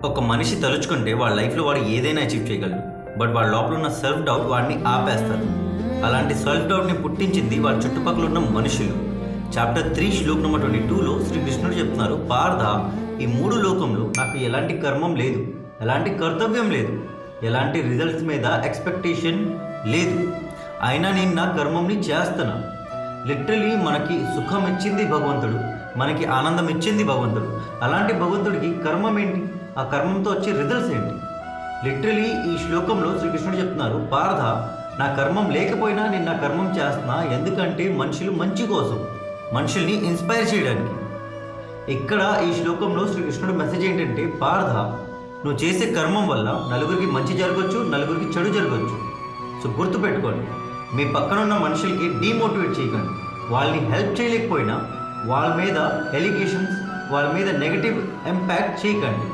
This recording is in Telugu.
ఒక మనిషి తలుచుకుంటే వాళ్ళ లైఫ్లో వాడు ఏదైనా అచీవ్ చేయగలడు. బట్ వాళ్ళ లోపల ఉన్న సెల్ఫ్ డౌట్ వాడిని ఆపేస్తారు. అలాంటి సెల్ఫ్ డౌట్ని పుట్టించింది వాళ్ళ చుట్టుపక్కల ఉన్న మనుషులు. చాప్టర్ 3 శ్లోక్ నెంబర్ 22లో శ్రీకృష్ణుడు చెప్తున్నారు, పార్థ, ఈ 3 లోకంలో నాకు ఎలాంటి కర్మం లేదు, ఎలాంటి కర్తవ్యం లేదు, ఎలాంటి రిజల్ట్స్ మీద ఎక్స్పెక్టేషన్ లేదు, అయినా నేను నా కర్మంని చేస్తున్నా. లిటరలీ మనకి సుఖం ఇచ్చింది భగవంతుడు, మనకి ఆనందం ఇచ్చింది భగవంతుడు. అలాంటి భగవంతుడికి కర్మం ఏంటి, ఆ కర్మంతో వచ్చే రిజల్ట్స్ ఏంటి? లిటరలీ ఈ శ్లోకంలో శ్రీకృష్ణుడు చెప్తున్నారు, పార్థ, నా కర్మం లేకపోయినా నేను నా కర్మం చేస్తున్నా, ఎందుకంటే మనుషులు మంచి కోసం, మనుషుల్ని ఇన్స్పైర్ చేయడానికి. ఇక్కడ ఈ శ్లోకంలో శ్రీకృష్ణుడు మెసేజ్ ఏంటంటే, పార్థ, నువ్వు చేసే కర్మం వల్ల నలుగురికి మంచి జరగవచ్చు, నలుగురికి చెడు జరగవచ్చు. సో గుర్తుపెట్టుకోండి, మీ పక్కన ఉన్న మనుషులకి డీమోటివేట్ చేయకండి. వాళ్ళని హెల్ప్ చేయలేకపోయినా వాళ్ళ మీద ఎలిగేషన్స్, వాళ్ళ మీద నెగటివ్ ఇంపాక్ట్ చేయకండి.